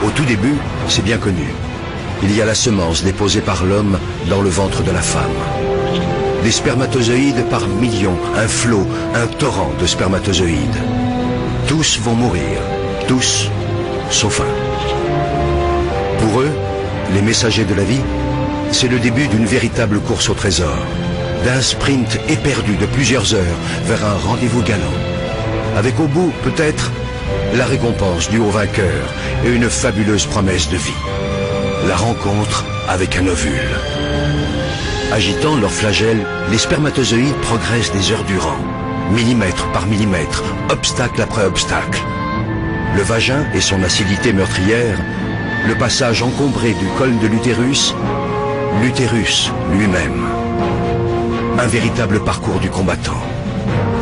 Au tout début, c'est bien connu. Il y a la semence déposée par l'homme dans le ventre de la femme. Des spermatozoïdes par millions, un flot, un torrent de spermatozoïdes. Tous vont mourir, tous, sauf un. Pour eux, les messagers de la vie, c'est le début d'une véritable course au trésor, d'un sprint éperdu de plusieurs heures vers un rendez-vous galant, avec au bout, peut-être, la récompense du haut vainqueur et une fabuleuse promesse de vie. La rencontre avec un ovule. Agitant leurs flagelles, les spermatozoïdes progressent des heures durant, millimètre par millimètre, obstacle après obstacle. Le vagin et son acidité meurtrière, le passage encombré du col de l'utérus, l'utérus lui-même. Un véritable parcours du combattant.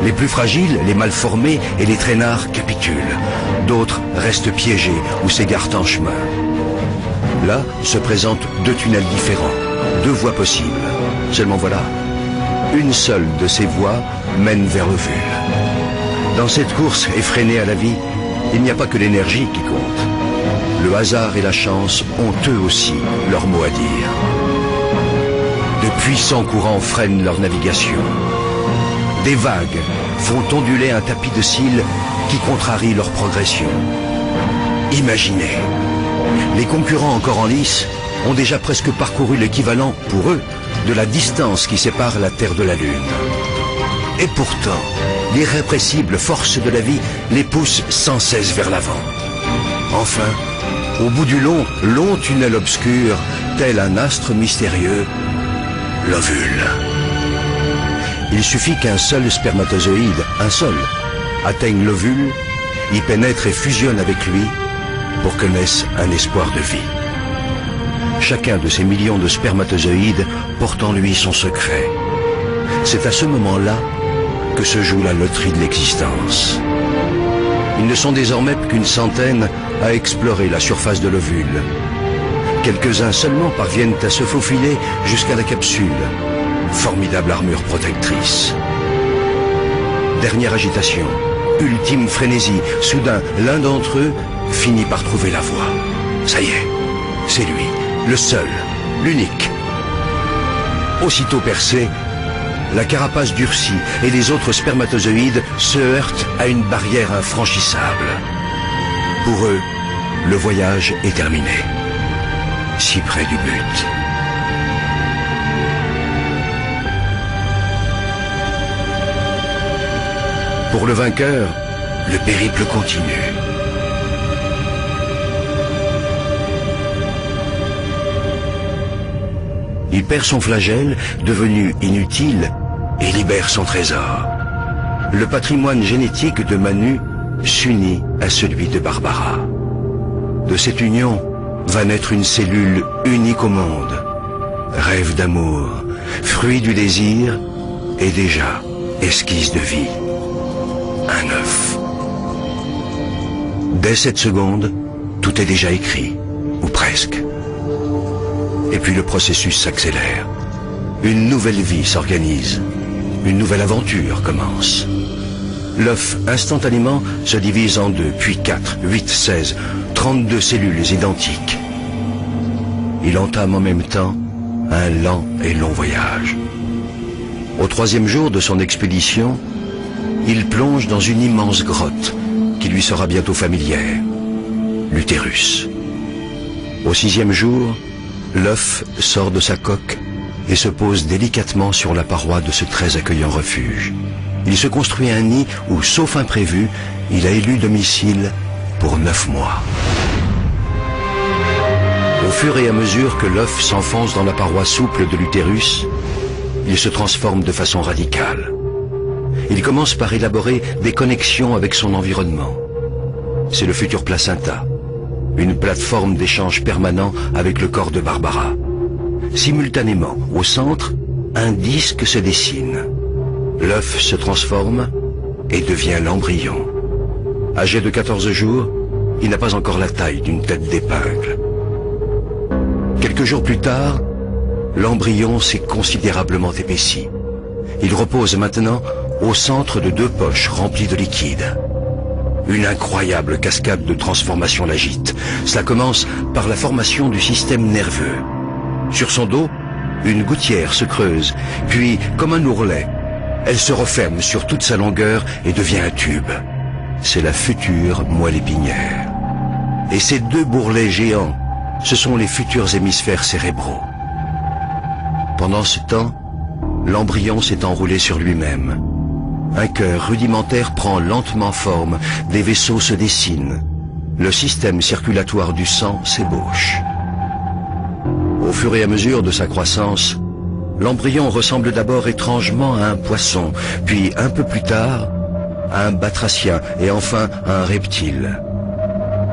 Les plus fragiles, les mal formés et les traînards capitulent. D'autres restent piégés ou s'égarent en chemin. Là se présentent deux tunnels différents, deux voies possibles. Seulement voilà, une seule de ces voies mène vers l'ovule. Dans cette course effrénée à la vie, il n'y a pas que l'énergie qui compte. Le hasard et la chance ont eux aussi leur mot à dire. De puissants courants freinent leur navigation. Des vagues font onduler un tapis de cils qui contrarie leur progression. Imaginez, les concurrents encore en lice ont déjà presque parcouru l'équivalent, pour eux, de la distance qui sépare la Terre de la Lune. Et pourtant, l'irrépressible force de la vie les pousse sans cesse vers l'avant. Enfin, au bout du long tunnel obscur, tel un astre mystérieux, l'ovule. Il suffit qu'un seul spermatozoïde, un seul, atteigne l'ovule, y pénètre et fusionne avec lui pour que naisse un espoir de vie. Chacun de ces millions de spermatozoïdes porte en lui son secret. C'est à ce moment-là que se joue la loterie de l'existence. Ils ne sont désormais qu'une centaine à explorer la surface de l'ovule. Quelques-uns seulement parviennent à se faufiler jusqu'à la capsule. Formidable armure protectrice. Dernière agitation, ultime frénésie. Soudain, l'un d'entre eux finit par trouver la voie. Ça y est, c'est lui, le seul, l'unique. Aussitôt percé, la carapace durcit et les autres spermatozoïdes se heurtent à une barrière infranchissable. Pour eux, le voyage est terminé. Si près du but. Pour le vainqueur, le périple continue. Il perd son flagelle, devenu inutile, et libère son trésor. Le patrimoine génétique de Manu s'unit à celui de Barbara. De cette union va naître une cellule unique au monde. Rêve d'amour, fruit du désir, et déjà esquisse de vie. Un œuf. Dès cette seconde, tout est déjà écrit, ou presque. Et puis le processus s'accélère. Une nouvelle vie s'organise. Une nouvelle aventure commence. L'œuf, instantanément, se divise en 2, puis 4, 8, 16, 32 cellules identiques. Il entame en même temps un lent et long voyage. Au 3e jour de son expédition, il plonge dans une immense grotte qui lui sera bientôt familière, l'utérus. Au 6e jour, l'œuf sort de sa coque et se pose délicatement sur la paroi de ce très accueillant refuge. Il se construit un nid où, sauf imprévu, il a élu domicile pour 9 mois. Au fur et à mesure que l'œuf s'enfonce dans la paroi souple de l'utérus, il se transforme de façon radicale. Il commence par élaborer des connexions avec son environnement. C'est le futur placenta, une plateforme d'échange permanent avec le corps de Barbara. Simultanément, au centre, un disque se dessine. L'œuf se transforme et devient l'embryon. Âgé de 14 jours, il n'a pas encore la taille d'une tête d'épingle. Quelques jours plus tard, l'embryon s'est considérablement épaissi. Il repose maintenant au centre de 2 poches remplies de liquide. Une incroyable cascade de transformations l'agite. Cela commence par la formation du système nerveux. Sur son dos, une gouttière se creuse, puis, comme un ourlet, elle se referme sur toute sa longueur et devient un tube. C'est la future moelle épinière. Et ces deux bourrelets géants, ce sont les futurs hémisphères cérébraux. Pendant ce temps, l'embryon s'est enroulé sur lui-même. Un cœur rudimentaire prend lentement forme, des vaisseaux se dessinent. Le système circulatoire du sang s'ébauche. Au fur et à mesure de sa croissance, l'embryon ressemble d'abord étrangement à un poisson, puis un peu plus tard, à un batracien et enfin à un reptile.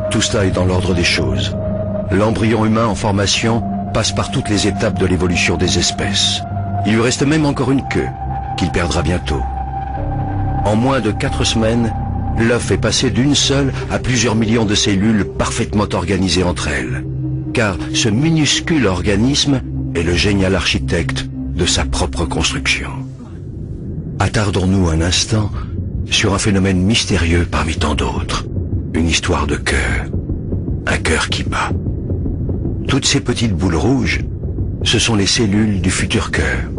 Tout cela est dans l'ordre des choses. L'embryon humain en formation passe par toutes les étapes de l'évolution des espèces. Il lui reste même encore une queue, qu'il perdra bientôt. En moins de 4 semaines, l'œuf est passé d'une seule à plusieurs millions de cellules parfaitement organisées entre elles. Car ce minuscule organisme est le génial architecte de sa propre construction. Attardons-nous un instant sur un phénomène mystérieux parmi tant d'autres. Une histoire de cœur. Un cœur qui bat. Toutes ces petites boules rouges, ce sont les cellules du futur cœur.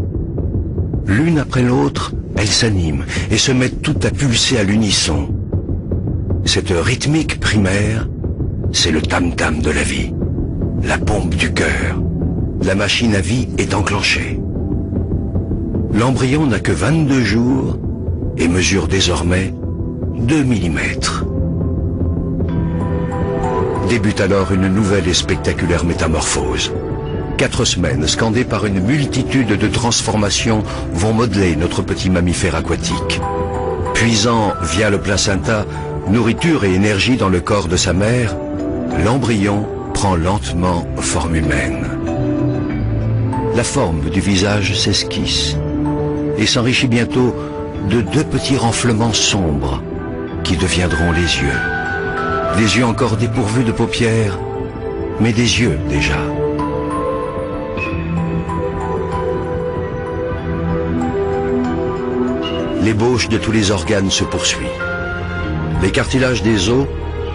L'une après l'autre, elles s'animent et se mettent toutes à pulser à l'unisson. Cette rythmique primaire, c'est le tam-tam de la vie, la pompe du cœur. La machine à vie est enclenchée. L'embryon n'a que 22 jours et mesure désormais 2 mm. Débute alors une nouvelle et spectaculaire métamorphose. 4 semaines scandées par une multitude de transformations vont modeler notre petit mammifère aquatique. Puisant via le placenta nourriture et énergie dans le corps de sa mère, l'embryon prend lentement forme humaine. La forme du visage s'esquisse et s'enrichit bientôt de 2 petits renflements sombres qui deviendront les yeux. Des yeux encore dépourvus de paupières, mais des yeux déjà. L'ébauche de tous les organes se poursuit. Les cartilages des os,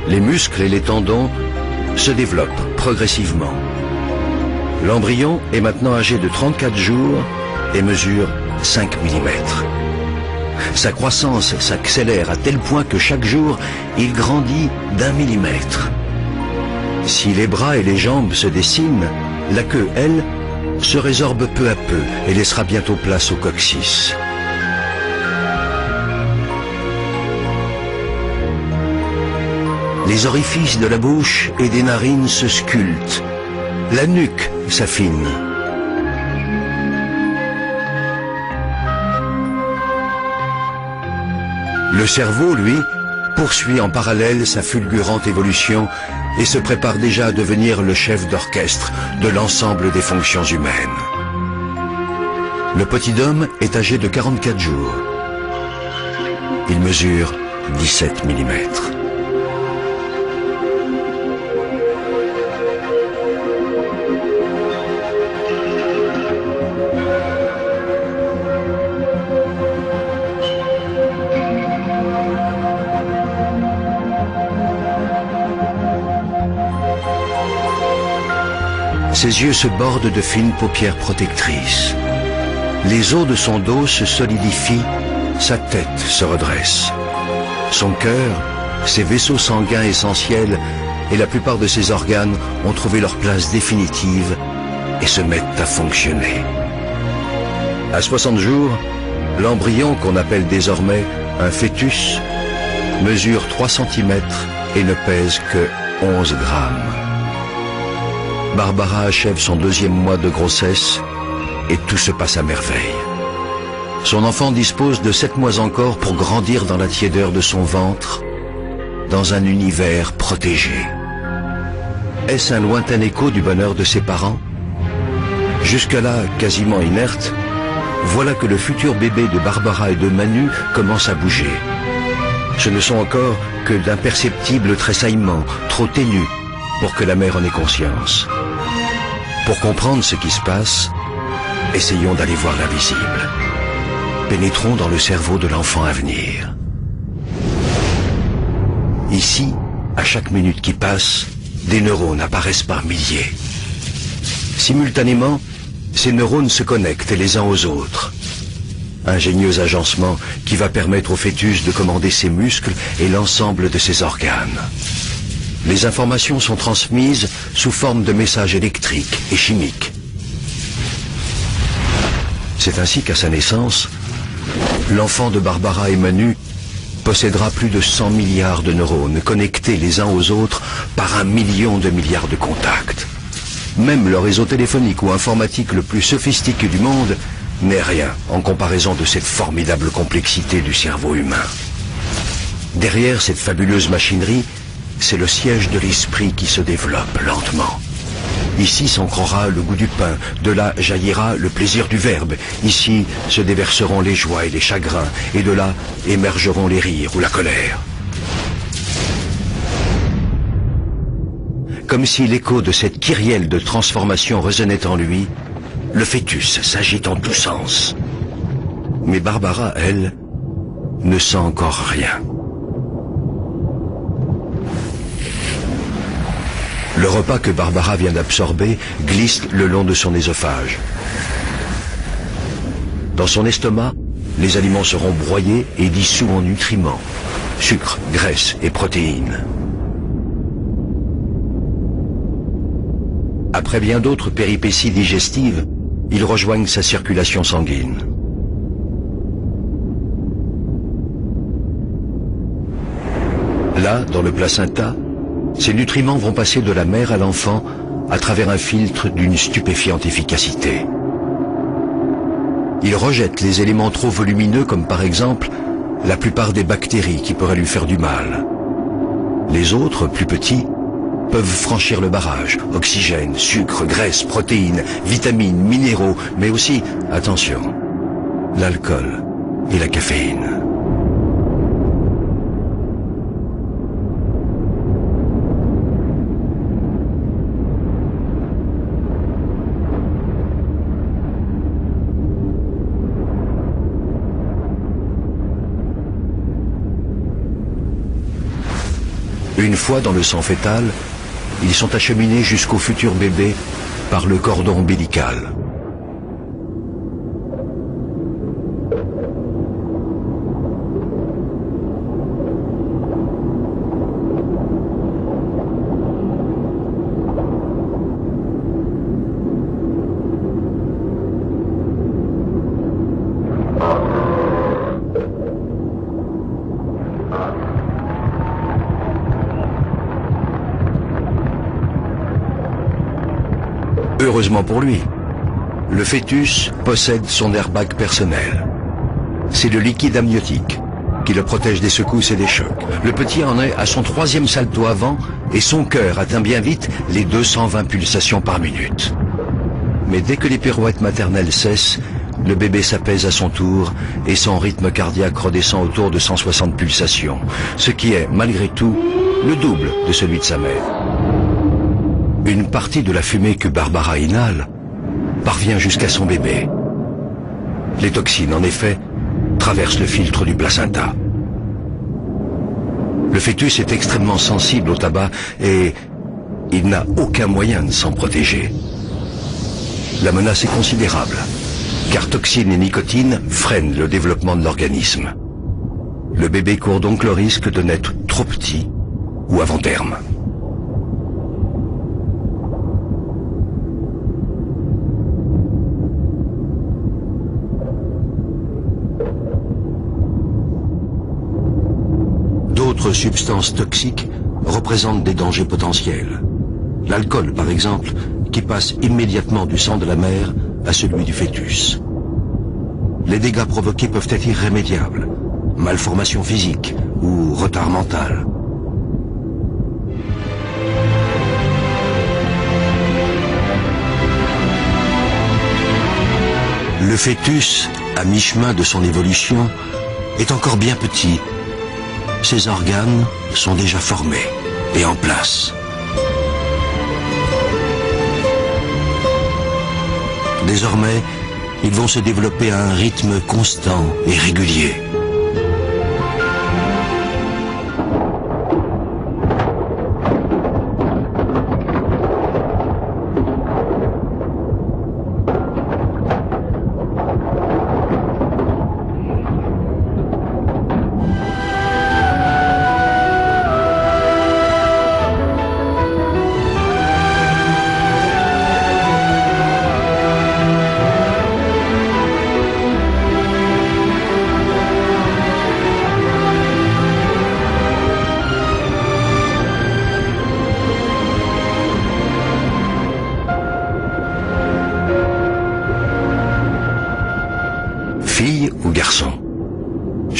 les muscles et les tendons se développent progressivement. L'embryon est maintenant âgé de 34 jours et mesure 5 mm. Sa croissance s'accélère à tel point que chaque jour, il grandit d'1 millimètre. Si les bras et les jambes se dessinent, la queue, elle, se résorbe peu à peu et laissera bientôt place au coccyx. Les orifices de la bouche et des narines se sculptent. La nuque s'affine. Le cerveau, lui, poursuit en parallèle sa fulgurante évolution et se prépare déjà à devenir le chef d'orchestre de l'ensemble des fonctions humaines. Le petit homme est âgé de 44 jours. Il mesure 17 mm. Ses yeux se bordent de fines paupières protectrices. Les os de son dos se solidifient, sa tête se redresse. Son cœur, ses vaisseaux sanguins essentiels et la plupart de ses organes ont trouvé leur place définitive et se mettent à fonctionner. À 60 jours, l'embryon, qu'on appelle désormais un fœtus, mesure 3 cm et ne pèse que 11 grammes. Barbara achève son 2e mois de grossesse et tout se passe à merveille. Son enfant dispose de 7 mois encore pour grandir dans la tiédeur de son ventre, dans un univers protégé. Est-ce un lointain écho du bonheur de ses parents? Jusque-là, quasiment inerte, voilà que le futur bébé de Barbara et de Manu commence à bouger. Ce ne sont encore que d'imperceptibles tressaillements, trop ténus, pour que la mère en ait conscience. Pour comprendre ce qui se passe, essayons d'aller voir l'invisible. Pénétrons dans le cerveau de l'enfant à venir. Ici, à chaque minute qui passe, des neurones apparaissent par milliers. Simultanément, ces neurones se connectent les uns aux autres. Ingénieux agencement qui va permettre au fœtus de commander ses muscles et l'ensemble de ses organes. Les informations sont transmises sous forme de messages électriques et chimiques. C'est ainsi qu'à sa naissance, l'enfant de Barbara et Manu possédera plus de 100 milliards de neurones connectés les uns aux autres par 1 million de milliards de contacts. Même le réseau téléphonique ou informatique le plus sophistiqué du monde n'est rien en comparaison de cette formidable complexité du cerveau humain. Derrière cette fabuleuse machinerie, c'est le siège de l'esprit qui se développe lentement. Ici s'ancrera le goût du pain, de là jaillira le plaisir du verbe. Ici se déverseront les joies et les chagrins, et de là émergeront les rires ou la colère. Comme si l'écho de cette kyrielle de transformation résonnait en lui, le fœtus s'agite en tous sens. Mais Barbara, elle, ne sent encore rien. Le repas que Barbara vient d'absorber glisse le long de son œsophage. Dans son estomac, les aliments seront broyés et dissous en nutriments, sucre, graisse et protéines. Après bien d'autres péripéties digestives, ils rejoignent sa circulation sanguine. Là, dans le placenta, ces nutriments vont passer de la mère à l'enfant à travers un filtre d'une stupéfiante efficacité. Il rejette les éléments trop volumineux comme par exemple la plupart des bactéries qui pourraient lui faire du mal. Les autres, plus petits, peuvent franchir le barrage. Oxygène, sucre, graisse, protéines, vitamines, minéraux, mais aussi, attention, l'alcool et la caféine. Une fois dans le sang fœtal, ils sont acheminés jusqu'au futur bébé par le cordon ombilical. Heureusement pour lui, le fœtus possède son airbag personnel. C'est le liquide amniotique qui le protège des secousses et des chocs. Le petit en est à son 3e salto avant et son cœur atteint bien vite les 220 pulsations par minute. Mais dès que les pirouettes maternelles cessent, le bébé s'apaise à son tour et son rythme cardiaque redescend autour de 160 pulsations, ce qui est, malgré tout, le double de celui de sa mère. Une partie de la fumée que Barbara inhale parvient jusqu'à son bébé. Les toxines, en effet, traversent le filtre du placenta. Le fœtus est extrêmement sensible au tabac et il n'a aucun moyen de s'en protéger. La menace est considérable, car toxines et nicotine freinent le développement de l'organisme. Le bébé court donc le risque de naître trop petit ou avant terme. D'autres substances toxiques représentent des dangers potentiels. L'alcool, par exemple, qui passe immédiatement du sang de la mère à celui du fœtus. Les dégâts provoqués peuvent être irrémédiables, malformation physique ou retard mental. Le fœtus, à mi-chemin de son évolution, est encore bien petit. Ses organes sont déjà formés et en place. Désormais, ils vont se développer à un rythme constant et régulier.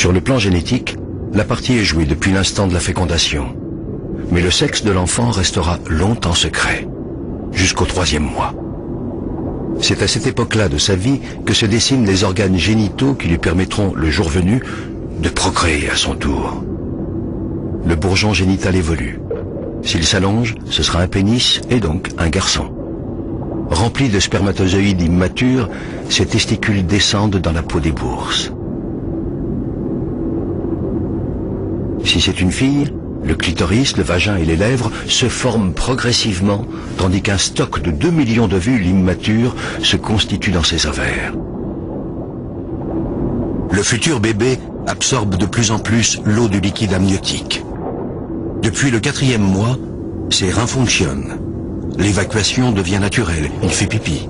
Sur le plan génétique, la partie est jouée depuis l'instant de la fécondation. Mais le sexe de l'enfant restera longtemps secret, jusqu'au 3e mois. C'est à cette époque-là de sa vie que se dessinent les organes génitaux qui lui permettront, le jour venu, de procréer à son tour. Le bourgeon génital évolue. S'il s'allonge, ce sera un pénis et donc un garçon. Remplis de spermatozoïdes immatures, ces testicules descendent dans la peau des bourses. Si c'est une fille, le clitoris, le vagin et les lèvres se forment progressivement, tandis qu'un stock de 2 millions d'ovules immatures se constitue dans ses ovaires. Le futur bébé absorbe de plus en plus l'eau du liquide amniotique. Depuis le 4e mois, ses reins fonctionnent. L'évacuation devient naturelle, il fait pipi.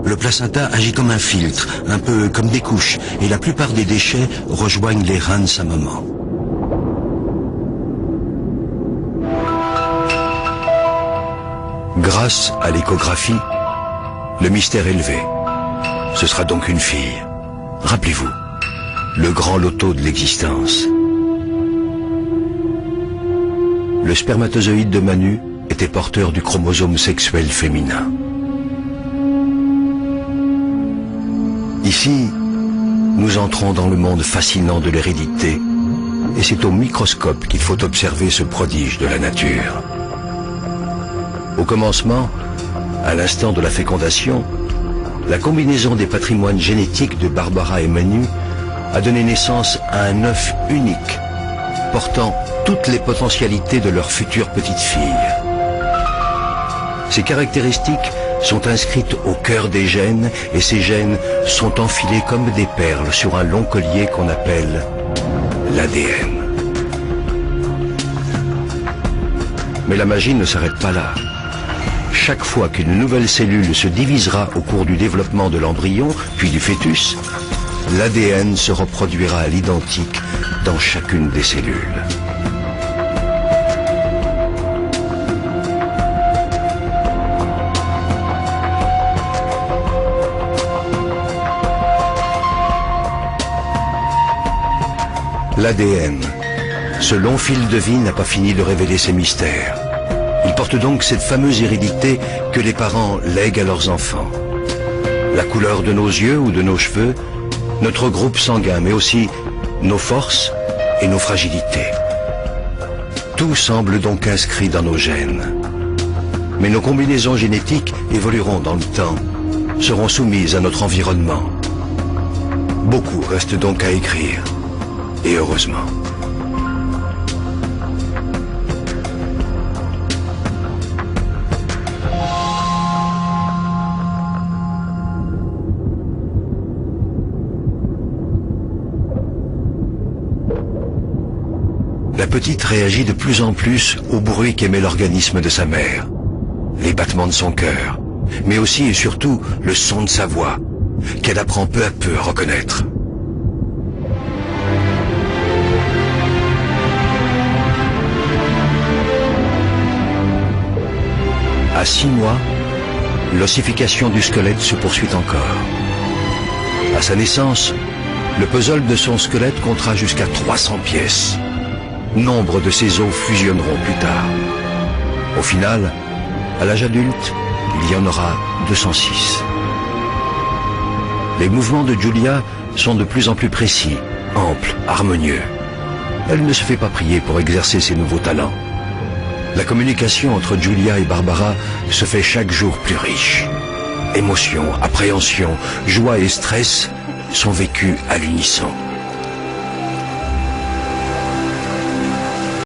Le placenta agit comme un filtre, un peu comme des couches, et la plupart des déchets rejoignent les reins de sa maman. Grâce à l'échographie, le mystère est levé. Ce sera donc une fille. Rappelez-vous, le grand loto de l'existence. Le spermatozoïde de Manu était porteur du chromosome sexuel féminin. Ici, nous entrons dans le monde fascinant de l'hérédité, et c'est au microscope qu'il faut observer ce prodige de la nature. Au commencement, à l'instant de la fécondation, la combinaison des patrimoines génétiques de Barbara et Manu a donné naissance à un œuf unique, portant toutes les potentialités de leur future petite fille. Ces caractéristiques sont inscrites au cœur des gènes et ces gènes sont enfilés comme des perles sur un long collier qu'on appelle l'ADN. Mais la magie ne s'arrête pas là. Chaque fois qu'une nouvelle cellule se divisera au cours du développement de l'embryon, puis du fœtus, l'ADN se reproduira à l'identique dans chacune des cellules. L'ADN, ce long fil de vie n'a pas fini de révéler ses mystères. Il porte donc cette fameuse hérédité que les parents lèguent à leurs enfants. La couleur de nos yeux ou de nos cheveux, notre groupe sanguin, mais aussi nos forces et nos fragilités. Tout semble donc inscrit dans nos gènes. Mais nos combinaisons génétiques évolueront dans le temps, seront soumises à notre environnement. Beaucoup reste donc à écrire, et heureusement. La petite réagit de plus en plus au bruit qu'émet l'organisme de sa mère, les battements de son cœur, mais aussi et surtout le son de sa voix, qu'elle apprend peu à peu à reconnaître. À 6 mois, l'ossification du squelette se poursuit encore. À sa naissance, le puzzle de son squelette comptera jusqu'à 300 pièces. Nombre de ces os fusionneront plus tard. Au final, à l'âge adulte, il y en aura 206. Les mouvements de Julia sont de plus en plus précis, amples, harmonieux. Elle ne se fait pas prier pour exercer ses nouveaux talents. La communication entre Julia et Barbara se fait chaque jour plus riche. Émotion, appréhension, joie et stress sont vécus à l'unisson.